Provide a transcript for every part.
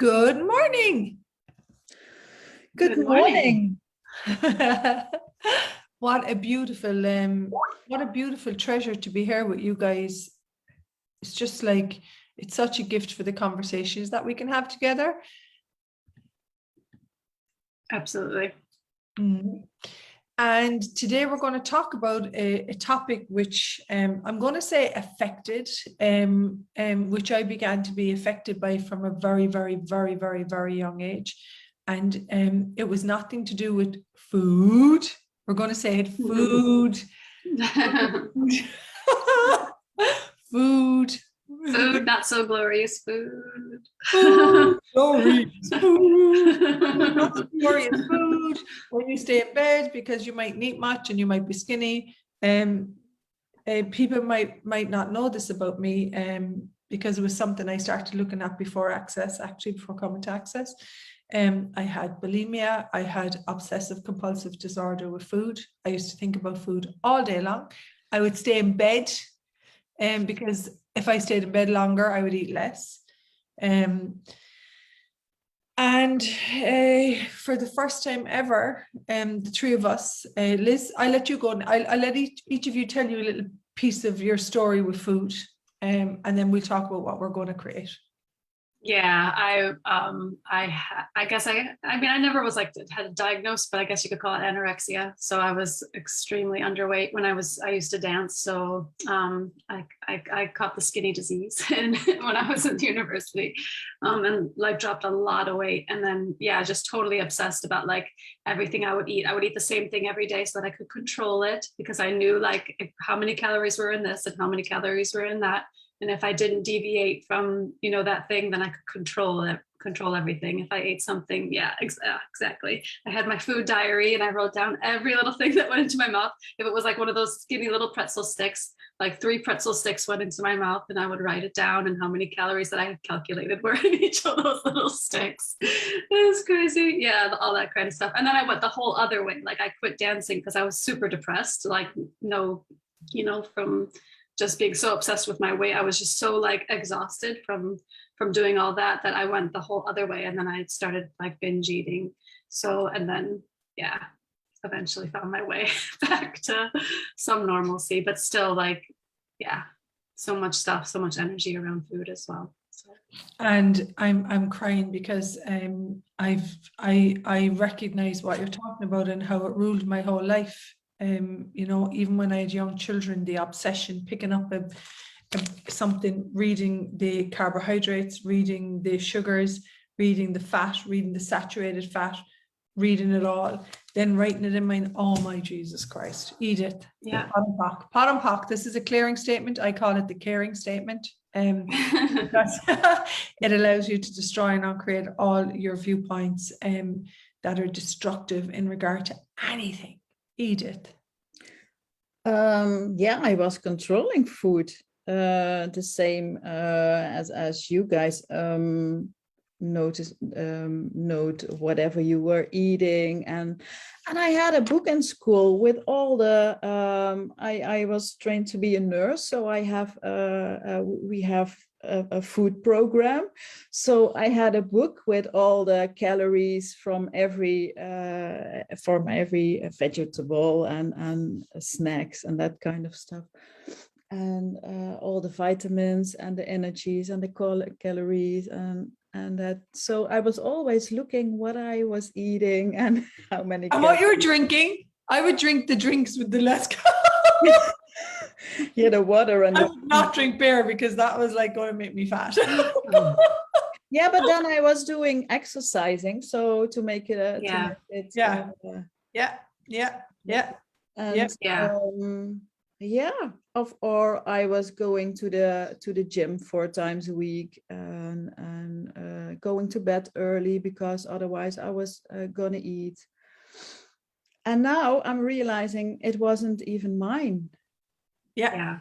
Good morning. Good morning. What a beautiful treasure to be here with you guys. It's just like, it's such a gift for the conversations that we can have together. Absolutely. And today we're going to talk about a topic which I'm going to say affected, which I began to be affected by from a very, very, very, very, very young age. And it was nothing to do with food. We're going to say it, food. Food. Food, not so glorious food. Food, glorious food. Not so glorious food. When you stay in bed because you might eat much and you might be skinny. People might not know this about me because it was something I started looking at before coming to Access. I had bulimia. I had obsessive compulsive disorder with food. I used to think about food all day long. I would stay in bed because if I stayed in bed longer, I would eat less. And for the first time ever, the three of us, Liz, I'll let you go. I'll let each of you tell you a little piece of your story with food, and then we'll talk about what we're going to create. Yeah, I guess I never was had a diagnosis, but I guess you could call it anorexia. So I was extremely underweight when I used to dance. So I caught the skinny disease and when I was in university, and dropped a lot of weight. And then, just totally obsessed about everything I would eat. I would eat the same thing every day so that I could control it, because I knew how many calories were in this and how many calories were in that. And if I didn't deviate from, that thing, then I could control everything. If I ate something, exactly. I had my food diary and I wrote down every little thing that went into my mouth. If it was one of those skinny little pretzel sticks, 3 pretzel sticks went into my mouth, and I would write it down and how many calories that I had calculated were in each of those little sticks. It was crazy. Yeah, all that kind of stuff. And then I went the whole other way. I quit dancing because I was super depressed, from just being so obsessed with my weight. I was just so exhausted from doing all that I went the whole other way. And then I started binge eating. So, and then, eventually found my way back to some normalcy, but still so much stuff, so much energy around food as well. So. And I'm crying because I recognize what you're talking about and how it ruled my whole life. Even when I had young children, the obsession, picking up something, reading the carbohydrates, reading the sugars, reading the fat, reading the saturated fat, reading it all, then writing it in my, oh my Jesus Christ, Edith. Yeah. Pot and pock. This is a clearing statement. I call it the caring statement. Because it allows you to destroy and uncreate all your viewpoints that are destructive in regard to anything. Edith. I was controlling food the same as you guys. Note whatever you were eating, and I had a book in school with all the I was trained to be a nurse, so we have a food program. So I had a book with all the calories from every vegetable and snacks and that kind of stuff, and all the vitamins and the energies and the calories and that. So I was always looking what I was eating and how many. And what you're drinking. I would drink the drinks with the less. Yeah, the water and I would not drink beer because that was going to make me fat. Yeah, but then I was doing exercising, so to make it or I was going to the gym 4 times a week and going to bed early because otherwise I was gonna eat. And now I'm realizing it wasn't even mine. Yeah.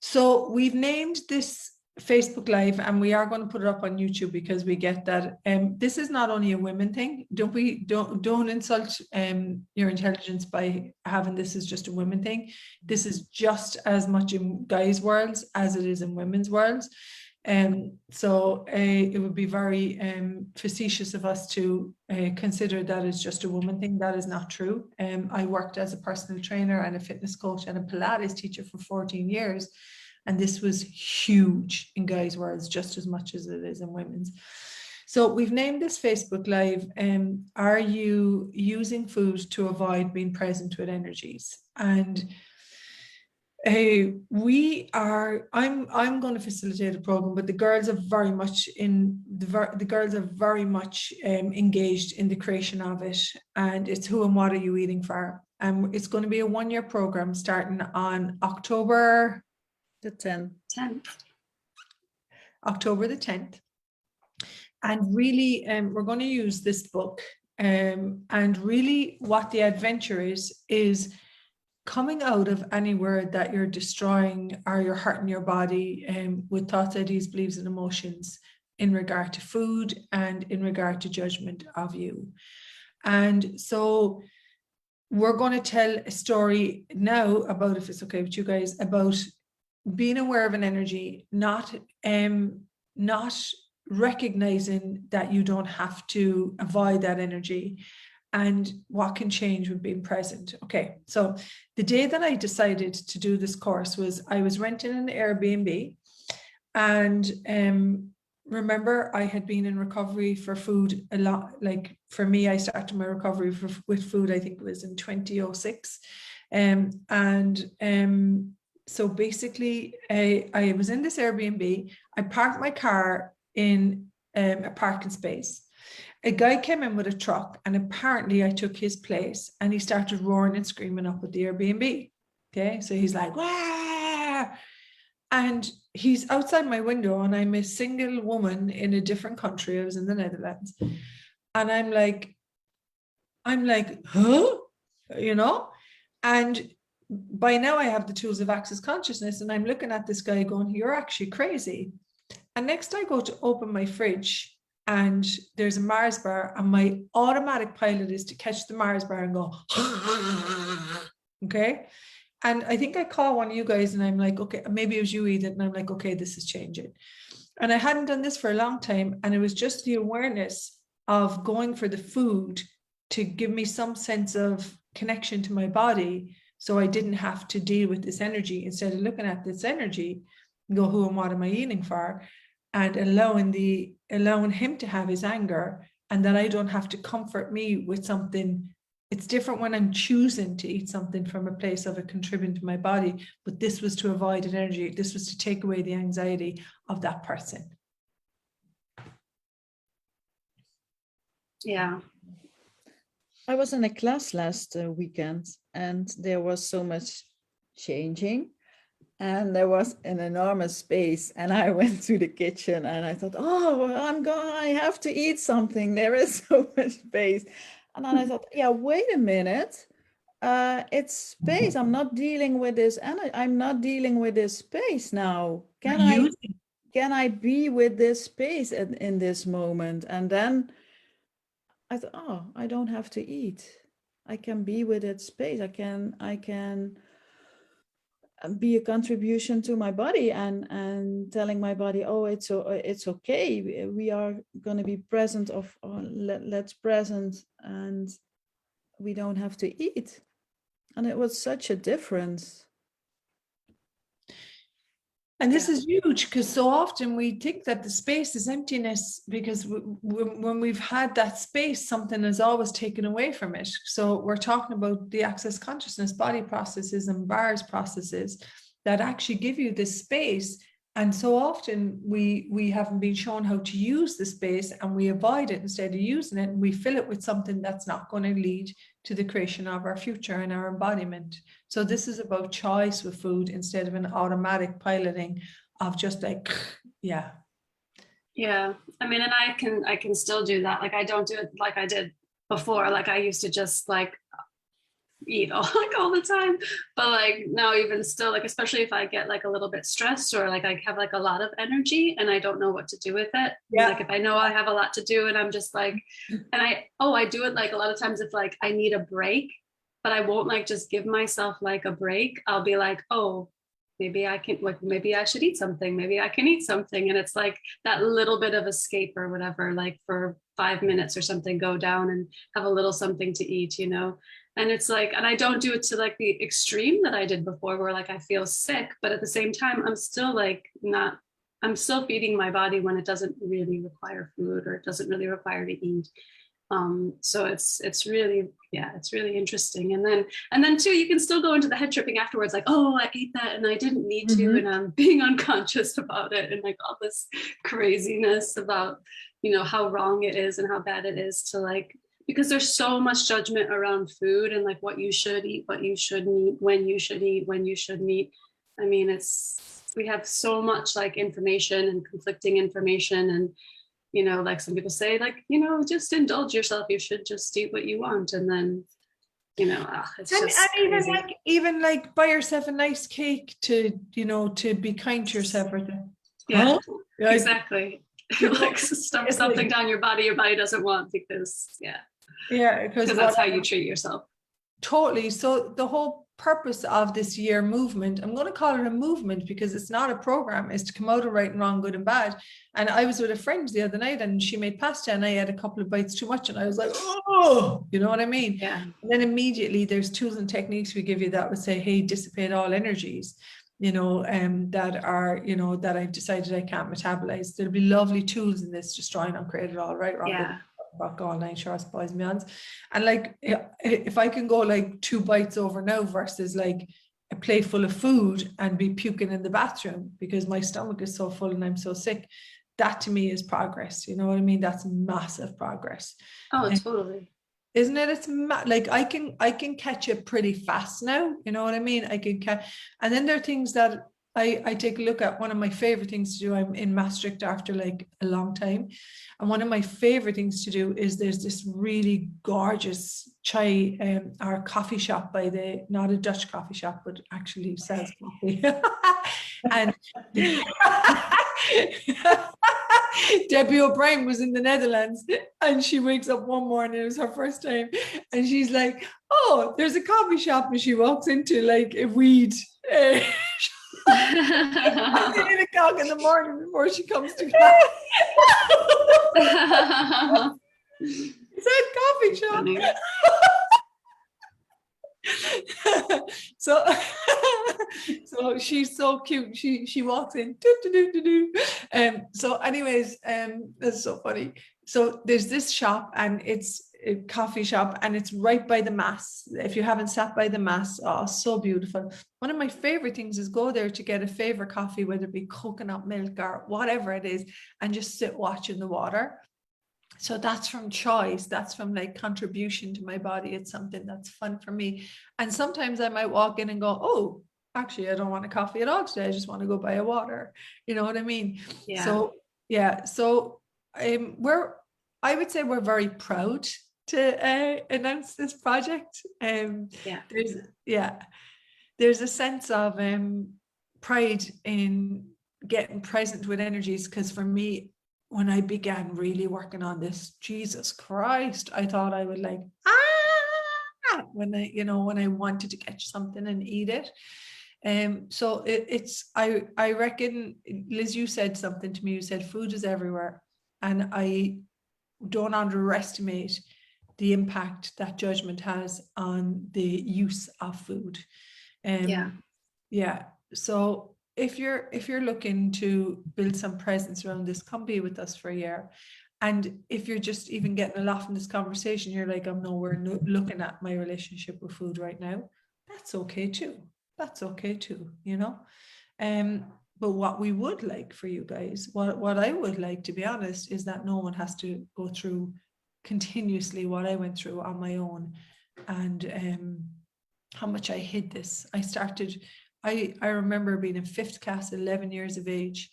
So we've named this Facebook Live, and we are going to put it up on YouTube because we get that this is not only a women thing. Don't insult your intelligence by having this as just a women thing. This is just as much in guys' worlds as it is in women's worlds. So it would be very facetious of us to consider that as just a woman thing. That is not true. I worked as a personal trainer and a fitness coach and a Pilates teacher for 14 years. And this was huge in guys' worlds, just as much as it is in women's. So we've named this Facebook Live, are you using food to avoid being present with energies? And I'm going to facilitate a program, but the girls are very much engaged in the creation of it, and it's who and what are you eating for? It's going to be a 1-year program starting on October The 10th. October the 10th. And really, we're going to use this book. And really what the adventure is coming out of anywhere that you're destroying or you're hurting your body with thoughts, ideas, beliefs, and emotions in regard to food and in regard to judgment of you. And so we're going to tell a story now about, if it's okay with you guys, about being aware of an energy, not recognizing that you don't have to avoid that energy, and what can change with being present. Okay, so the day that I decided to do this course was I was renting an Airbnb, and remember I had been in recovery for food a lot. Like for me, I started my recovery with food, I think it was in 2006. So basically I was in this Airbnb. I parked my car in a parking space. A guy came in with a truck, and apparently I took his place, and he started roaring and screaming up at the Airbnb. Okay, so he's like, "Wah!" And he's outside my window, and I'm a single woman in a different country. I was in the Netherlands, and I'm like, huh? You know? And by now I have the tools of access consciousness, and I'm looking at this guy going, "You're actually crazy." And next I go to open my fridge, and there's a Mars bar, and my automatic pilot is to catch the Mars bar and go, okay? And I think I call one of you guys, and I'm like, okay, maybe it was you, Edith, and I'm like, okay, this is changing. And I hadn't done this for a long time, and it was just the awareness of going for the food to give me some sense of connection to my body, so I didn't have to deal with this energy. Instead of looking at this energy and go, who and what am I eating for? And allowing him to have his anger, and that I don't have to comfort me with something. It's different when I'm choosing to eat something from a place of it contributing to my body, but this was to avoid an energy. This was to take away the anxiety of that person. Yeah. I was in a class last weekend, and there was so much changing, and there was an enormous space, and I went to the kitchen and I thought, oh, I have to eat something. There is so much space. And then I thought, yeah, wait a minute. It's space. I'm not dealing with this, and I'm not dealing with this space now. Can I be with this space in this moment? And then I thought, oh, I don't have to eat. I can be with that space. I can be a contribution to my body, and telling my body, oh, it's okay. We are going to be present let's present, and we don't have to eat. And it was such a difference. And this is huge, because so often we think that the space is emptiness, because when we've had that space, something is always taken away from it. So we're talking about the access consciousness body processes and bars processes that actually give you this space. And so often we haven't been shown how to use the space, and we avoid it instead of using it, and we fill it with something that's not going to lead to the creation of our future and our embodiment. So this is about choice with food, instead of an automatic piloting of just like, yeah. Yeah. I mean, and I can still do that. Like, I don't do it like I did before. Like, I used to just like eat all the time, but like now, even still, like, especially if I get like a little bit stressed, or like I have like a lot of energy and I don't know what to do with it. Yeah. Like if I know I have a lot to do, and I'm just like, and I do it like a lot of times if like I need a break, but I won't like just give myself like a break. I'll be like, oh, maybe I can, like, maybe I should eat something, maybe I can eat something. And it's like that little bit of escape or whatever, like for 5 minutes or something, go down and have a little something to eat, you know? And it's like, and I don't do it to like the extreme that I did before where like I feel sick, but at the same time, I'm still like not, I'm still feeding my body when it doesn't really require food or it doesn't really require to eat. So it's really, yeah, it's really interesting. And then too, you can still go into the head tripping afterwards, like, oh, I ate that and I didn't need to, and I'm being unconscious about it, and like all this craziness about, you know, how wrong it is and how bad it is to like, because there's so much judgment around food and like what you should eat, what you shouldn't eat, when you should eat, when you shouldn't eat. I mean, we have so much like information and conflicting information, and you know, like some people say, like, you know, just indulge yourself. You should just eat what you want. And then, you know, it's just and even like buy yourself a nice cake to, you know, to be kind to yourself. Yeah, Like, exactly. Like stuff something down your body doesn't want, because because that's how you treat yourself. Totally. So the whole purpose of this year movement, I'm going to call it a movement because it's not a program, is to come out of right and wrong, good and bad. And I was with a friend the other night and she made pasta and I had a couple of bites too much and I was like, oh, you know what I mean? Yeah. And then immediately there's tools and techniques we give you that would say, hey, dissipate all energies, you know, that are, you know, that I've decided I can't metabolize. There'll be lovely tools in this, destroy and uncreate it all, right, wrong, Yeah. Back all 9 shorts, boys, meons. And like, if I can go like 2 bites over now versus like a plate full of food and be puking in the bathroom because my stomach is so full and I'm so sick, that to me is progress. You know what I mean? That's massive progress. Oh, totally. Isn't it? It's like I can catch it pretty fast now. You know what I mean? I can catch, and then there are things that I take a look at. One of my favorite things to do, I'm in Maastricht after like a long time. And one of my favorite things to do is there's this really gorgeous chai or coffee shop not a Dutch coffee shop, but actually sells coffee. And Debbie O'Brien was in the Netherlands and she wakes up one morning, it was her first time, and she's like, oh, there's a coffee shop, and she walks into like a weed at 8 o'clock in the morning before she comes to class. It's a coffee shop. So she's so cute. She walks in. So anyways, that's so funny. So there's this shop and it's a coffee shop and it's right by the Mass. If you haven't sat by the Mass, oh, so beautiful. One of my favorite things is go there to get a favorite coffee, whether it be coconut milk or whatever it is, and just sit watching the water. So that's from choice. That's from like contribution to my body. It's something that's fun for me. And sometimes I might walk in and go, oh, actually, I don't want a coffee at all today. I just want to go buy a water. You know what I mean? Yeah. So, yeah. So I would say we're very proud to announce this project. There's a sense of pride in getting present with energies, because for me, when I began really working on this, Jesus Christ, I thought I would like, when I wanted to catch something and eat it. So I reckon, Liz, you said something to me, you said food is everywhere. And I don't underestimate the impact that judgment has on the use of food. So if you're looking to build some presence around this, come be with us for a year. And if you're just even getting a laugh from this conversation, you're like, I'm nowhere looking at my relationship with food right now. That's okay too. You know. But what we would like for you guys, what I would like, to be honest, is that no one has to go through continuously what I went through on my own, and how much I hid this. I remember being in 5th class, 11 years of age,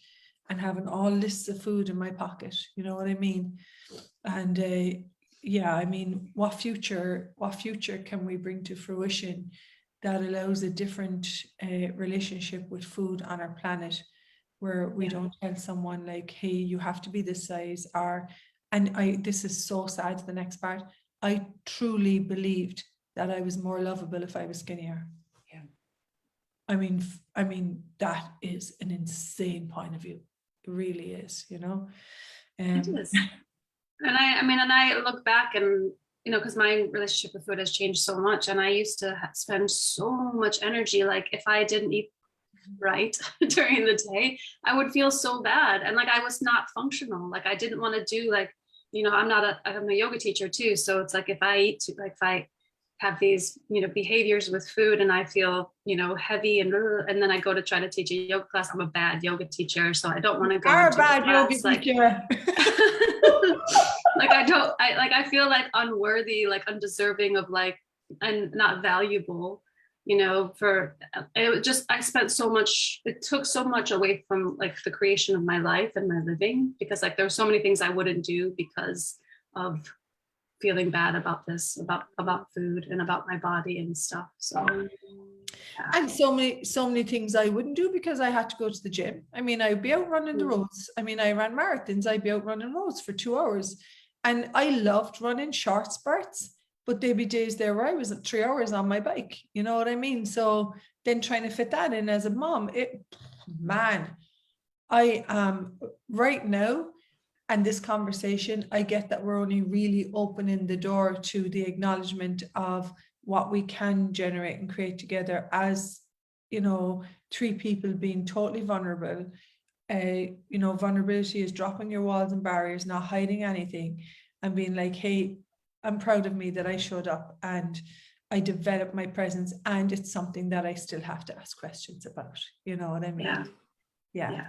and having all lists of food in my pocket. You know what I mean? And I mean, what future can we bring to fruition that allows a different relationship with food on our planet, where we don't tell someone like, hey, you have to be this size, this is so sad, the next part, I truly believed that I was more lovable if I was skinnier. I mean, that is an insane point of view. It really is, you know. It is. And I look back and, you know, because my relationship with food has changed so much. And I used to spend so much energy. Like if I didn't eat right during the day, I would feel so bad. And like, I was not functional. Like I didn't want to do like, you know, I'm a yoga teacher too. So it's like, if I have these, you know, behaviors with food and I feel, you know, heavy and then I go to try to teach a yoga class. I'm a bad yoga teacher. So I don't want to go You're a into the bad yoga class, like, teacher. like I feel like unworthy, like undeserving of like, and not valuable, you know, for it just, I spent so much, it took so much away from like the creation of my life and my living, because like there were so many things I wouldn't do because of feeling bad about this, about food and about my body and stuff. So yeah. And so many things I wouldn't do because I had to go to the gym. I mean, I'd be out running the roads. I mean, I ran marathons. I'd be out running roads for 2 hours. And I loved running short spurts, but there'd be days there where I was at 3 hours on my bike. You know what I mean? So then trying to fit that in as a mom, I am right now. And this conversation, I get that we're only really opening the door to the acknowledgement of what we can generate and create together as, you know, 3 people being totally vulnerable. You know, vulnerability is dropping your walls and barriers, not hiding anything, and being like, hey, I'm proud of me that I showed up and I developed my presence, and it's something that I still have to ask questions about. You know what I mean? Yeah.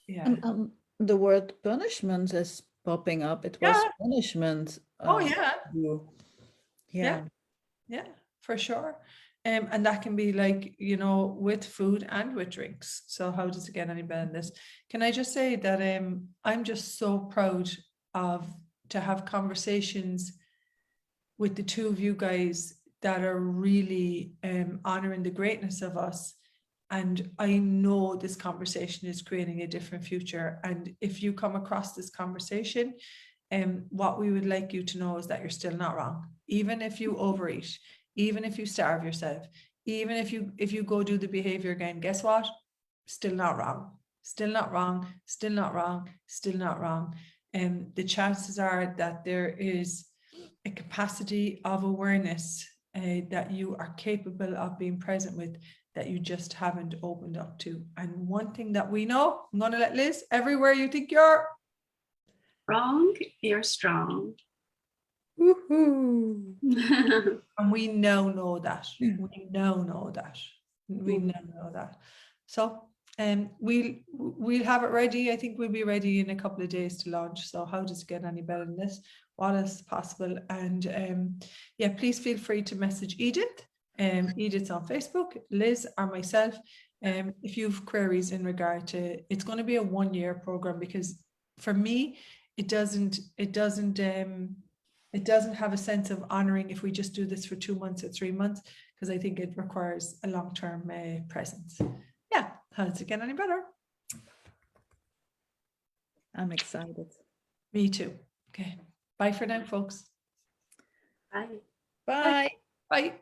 And the word punishment is popping up. It was punishment. Oh yeah. Yeah. Yeah, for sure. And that can be like, you know, with food and with drinks. So how does it get any better than this? Can I just say that I'm just so proud to have conversations with the 2 of you guys that are really honoring the greatness of us. And I know this conversation is creating a different future. And if you come across this conversation, what we would like you to know is that you're still not wrong. Even if you overeat, even if you starve yourself, even if you go do the behavior again, guess what? Still not wrong. Still not wrong. Still not wrong. Still not wrong. And the chances are that there is a capacity of awareness that you are capable of being present with, that you just haven't opened up to. And one thing that we know, I'm going to let Liz, everywhere you think you're wrong, you're strong. Woohoo. And we now know that. We now know that. We now know that. So we'll have it ready. I think we'll be ready in a couple of days to launch. So how does it get any better than this? What is possible? And yeah, please feel free to message Edith. Edith's on Facebook, Liz or myself. If you have queries in regard to, it's going to be a 1-year program, because for me, it doesn't have a sense of honoring if we just do this for 2 months or 3 months, because I think it requires a long-term presence. Yeah, how does it get any better? I'm excited. Me too. Okay, bye for now, folks. Bye. Bye. Bye.